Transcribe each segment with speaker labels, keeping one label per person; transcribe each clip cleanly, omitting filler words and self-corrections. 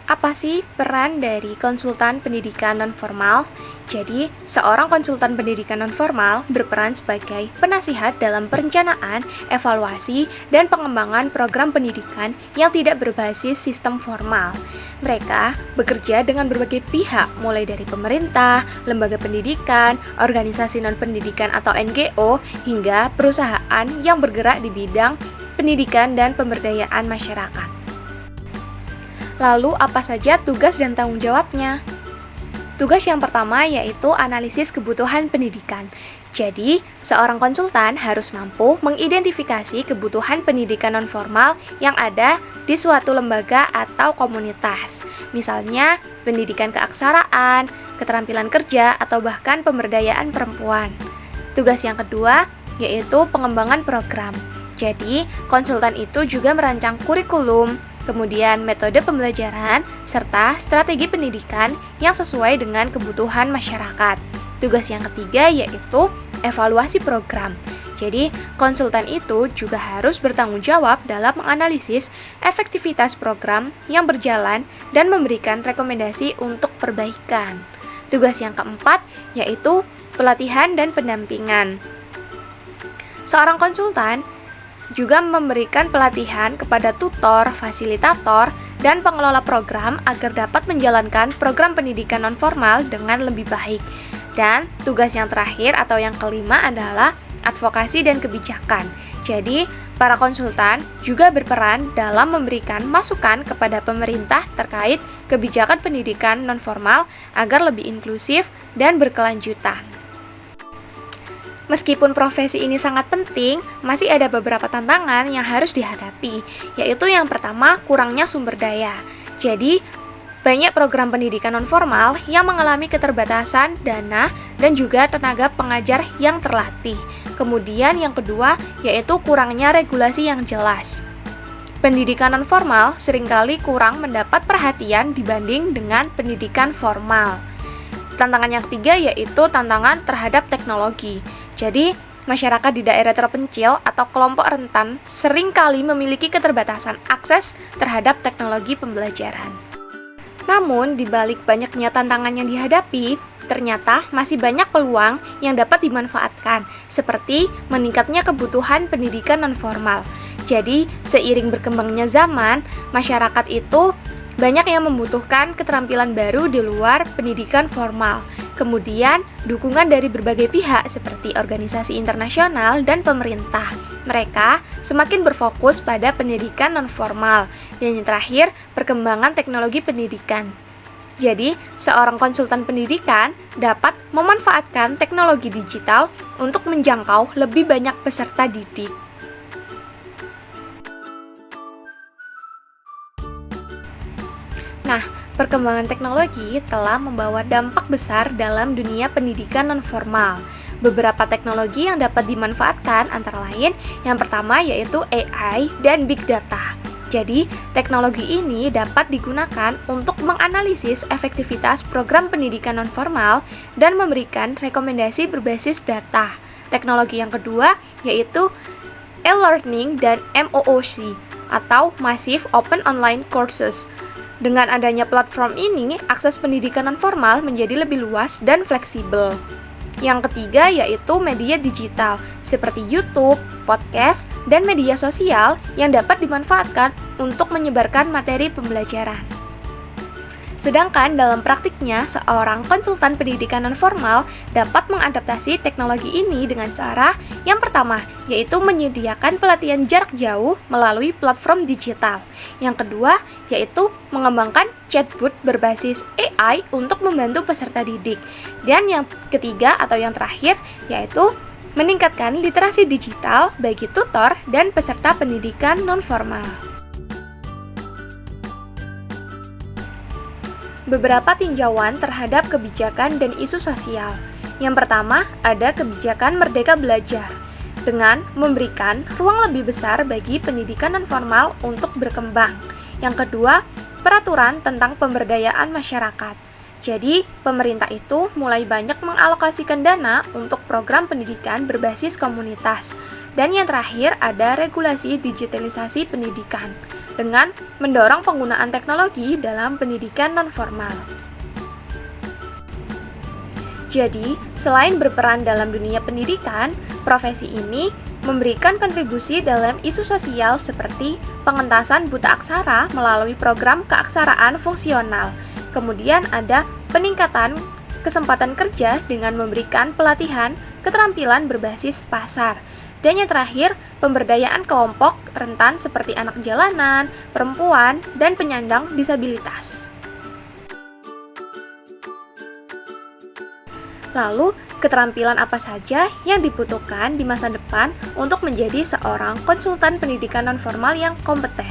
Speaker 1: Apa sih peran dari konsultan pendidikan nonformal? Jadi, seorang konsultan pendidikan nonformal berperan sebagai penasihat dalam perencanaan, evaluasi, dan pengembangan program pendidikan yang tidak berbasis sistem formal. Mereka bekerja dengan berbagai pihak, mulai dari pemerintah, lembaga pendidikan, organisasi non-pendidikan atau NGO, hingga perusahaan yang bergerak di bidang pendidikan dan pemberdayaan masyarakat. Lalu, apa saja tugas dan tanggung jawabnya? Tugas yang pertama yaitu analisis kebutuhan pendidikan. Jadi, seorang konsultan harus mampu mengidentifikasi kebutuhan pendidikan nonformal yang ada di suatu lembaga atau komunitas. Misalnya, pendidikan keaksaraan, keterampilan kerja, atau bahkan pemberdayaan perempuan. Tugas yang kedua yaitu pengembangan program. Jadi, konsultan itu juga merancang kurikulum, kemudian metode pembelajaran, serta strategi pendidikan yang sesuai dengan kebutuhan masyarakat. Tugas yang ketiga yaitu evaluasi program. Jadi, konsultan itu juga harus bertanggung jawab dalam menganalisis efektivitas program yang berjalan dan memberikan rekomendasi untuk perbaikan. Tugas yang keempat yaitu pelatihan dan pendampingan. Seorang konsultan juga memberikan pelatihan kepada tutor, fasilitator, dan pengelola program agar dapat menjalankan program pendidikan nonformal dengan lebih baik. Dan tugas yang terakhir atau yang kelima adalah advokasi dan kebijakan. Jadi, para konsultan juga berperan dalam memberikan masukan kepada pemerintah terkait kebijakan pendidikan nonformal agar lebih inklusif dan berkelanjutan. Meskipun profesi ini sangat penting, masih ada beberapa tantangan yang harus dihadapi, yaitu yang pertama, kurangnya sumber daya. Jadi, banyak program pendidikan nonformal yang mengalami keterbatasan dana dan juga tenaga pengajar yang terlatih. Kemudian yang kedua, yaitu kurangnya regulasi yang jelas. Pendidikan nonformal seringkali kurang mendapat perhatian dibanding dengan pendidikan formal. Tantangan yang ketiga yaitu tantangan terhadap teknologi. Jadi, masyarakat di daerah terpencil atau kelompok rentan seringkali memiliki keterbatasan akses terhadap teknologi pembelajaran. Namun, di balik banyaknya tantangan yang dihadapi, ternyata masih banyak peluang yang dapat dimanfaatkan, seperti meningkatnya kebutuhan pendidikan nonformal. Jadi, seiring berkembangnya zaman, masyarakat itu banyak yang membutuhkan keterampilan baru di luar pendidikan formal. Kemudian, dukungan dari berbagai pihak seperti organisasi internasional dan pemerintah. Mereka semakin berfokus pada pendidikan nonformal. Dan yang terakhir, perkembangan teknologi pendidikan. Jadi, seorang konsultan pendidikan dapat memanfaatkan teknologi digital untuk menjangkau lebih banyak peserta didik. Nah, perkembangan teknologi telah membawa dampak besar dalam dunia pendidikan nonformal. Beberapa teknologi yang dapat dimanfaatkan antara lain, yang pertama yaitu AI dan Big Data. Jadi, teknologi ini dapat digunakan untuk menganalisis efektivitas program pendidikan nonformal dan memberikan rekomendasi berbasis data. Teknologi yang kedua yaitu e-learning dan MOOC atau Massive Open Online Courses. Dengan adanya platform ini, akses pendidikan nonformal menjadi lebih luas dan fleksibel. Yang ketiga yaitu media digital, seperti YouTube, podcast, dan media sosial yang dapat dimanfaatkan untuk menyebarkan materi pembelajaran. Sedangkan dalam praktiknya, seorang konsultan pendidikan nonformal dapat mengadaptasi teknologi ini dengan cara yang pertama, yaitu menyediakan pelatihan jarak jauh melalui platform digital. Yang kedua, yaitu mengembangkan chatbot berbasis AI untuk membantu peserta didik. Dan yang ketiga atau yang terakhir, yaitu meningkatkan literasi digital bagi tutor dan peserta pendidikan nonformal. Beberapa tinjauan terhadap kebijakan dan isu sosial. Yang pertama, ada kebijakan Merdeka Belajar, dengan memberikan ruang lebih besar bagi pendidikan nonformal untuk berkembang. Yang kedua, peraturan tentang pemberdayaan masyarakat. Jadi, pemerintah itu mulai banyak mengalokasikan dana untuk program pendidikan berbasis komunitas. Dan yang terakhir, ada regulasi digitalisasi pendidikan. dengan mendorong penggunaan teknologi dalam pendidikan nonformal. Jadi, selain berperan dalam dunia pendidikan, profesi ini memberikan kontribusi dalam isu sosial seperti pengentasan buta aksara melalui program keaksaraan fungsional. Kemudian ada peningkatan kesempatan kerja dengan memberikan pelatihan keterampilan berbasis pasar. Dan yang terakhir, pemberdayaan kelompok rentan seperti anak jalanan, perempuan, dan penyandang disabilitas. Lalu, keterampilan apa saja yang dibutuhkan di masa depan untuk menjadi seorang konsultan pendidikan nonformal yang kompeten?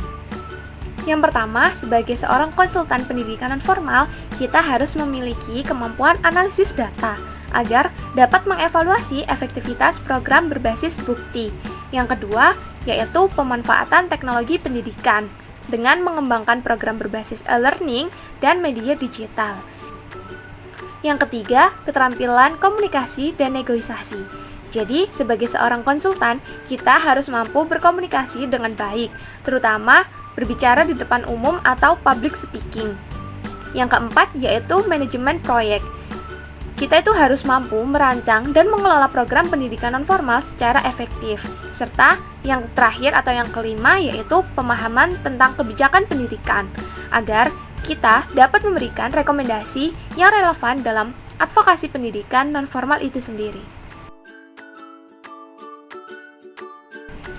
Speaker 1: Yang pertama, sebagai seorang konsultan pendidikan nonformal, kita harus memiliki kemampuan analisis data agar dapat mengevaluasi efektivitas program berbasis bukti. Yang kedua, yaitu pemanfaatan teknologi pendidikan dengan mengembangkan program berbasis e-learning dan media digital. Yang ketiga, keterampilan komunikasi dan negosiasi. Jadi, sebagai seorang konsultan, kita harus mampu berkomunikasi dengan baik, terutama berbicara di depan umum atau public speaking. Yang keempat, yaitu manajemen proyek. Kita itu harus mampu merancang dan mengelola program pendidikan nonformal secara efektif. Serta yang terakhir atau yang kelima, yaitu pemahaman tentang kebijakan pendidikan, agar kita dapat memberikan rekomendasi yang relevan dalam advokasi pendidikan nonformal itu sendiri.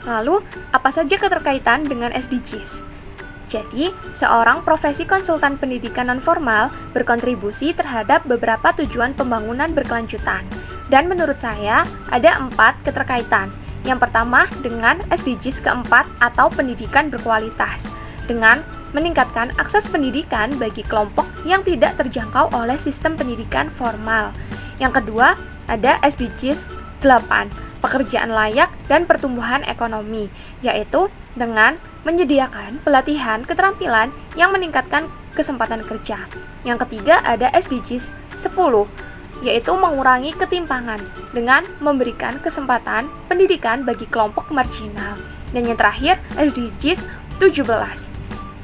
Speaker 1: Lalu, apa saja keterkaitan dengan SDGs? Jadi, seorang profesi konsultan pendidikan nonformal berkontribusi terhadap beberapa tujuan pembangunan berkelanjutan. Dan menurut saya, ada 4 keterkaitan. Yang pertama, dengan SDGs keempat atau pendidikan berkualitas, dengan meningkatkan akses pendidikan bagi kelompok yang tidak terjangkau oleh sistem pendidikan formal. Yang kedua, ada SDGs 8, pekerjaan layak dan pertumbuhan ekonomi, yaitu dengan menyediakan pelatihan keterampilan yang meningkatkan kesempatan kerja. Yang ketiga, ada SDGs 10, yaitu mengurangi ketimpangan dengan memberikan kesempatan pendidikan bagi kelompok marginal. Dan yang terakhir, SDGs 17,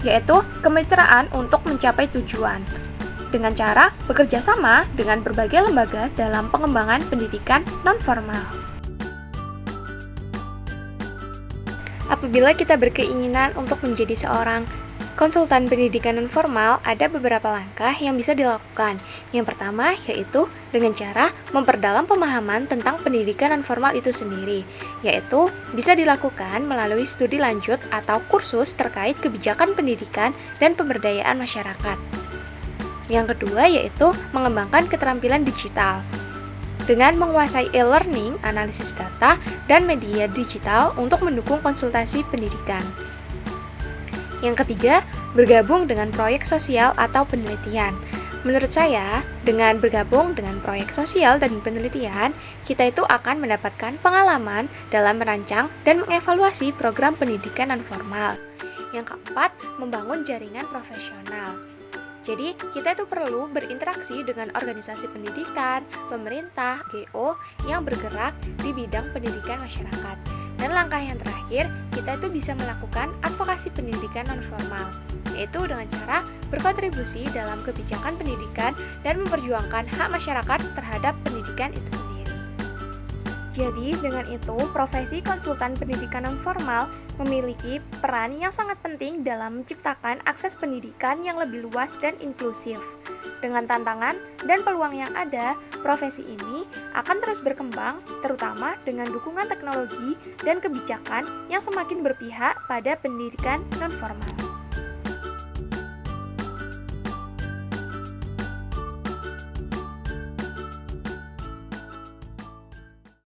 Speaker 1: yaitu kemitraan untuk mencapai tujuan dengan cara bekerja sama dengan berbagai lembaga dalam pengembangan pendidikan nonformal. Apabila kita berkeinginan untuk menjadi seorang konsultan pendidikan nonformal, ada beberapa langkah yang bisa dilakukan. Yang pertama, yaitu dengan cara memperdalam pemahaman tentang pendidikan nonformal itu sendiri, yaitu bisa dilakukan melalui studi lanjut atau kursus terkait kebijakan pendidikan dan pemberdayaan masyarakat. Yang kedua, yaitu mengembangkan keterampilan digital dengan menguasai e-learning, analisis data, dan media digital untuk mendukung konsultasi pendidikan. Yang ketiga, bergabung dengan proyek sosial atau penelitian. Menurut saya, dengan bergabung dengan proyek sosial dan penelitian, kita itu akan mendapatkan pengalaman dalam merancang dan mengevaluasi program pendidikan nonformal. Yang keempat, membangun jaringan profesional. Jadi, kita itu perlu berinteraksi dengan organisasi pendidikan, pemerintah, GO yang bergerak di bidang pendidikan masyarakat. Dan langkah yang terakhir, kita itu bisa melakukan advokasi pendidikan nonformal, yaitu dengan cara berkontribusi dalam kebijakan pendidikan dan memperjuangkan hak masyarakat terhadap pendidikan itu sendiri. Jadi, dengan itu, profesi konsultan pendidikan nonformal memiliki peran yang sangat penting dalam menciptakan akses pendidikan yang lebih luas dan inklusif. Dengan tantangan dan peluang yang ada, profesi ini akan terus berkembang, terutama dengan dukungan teknologi dan kebijakan yang semakin berpihak pada pendidikan nonformal.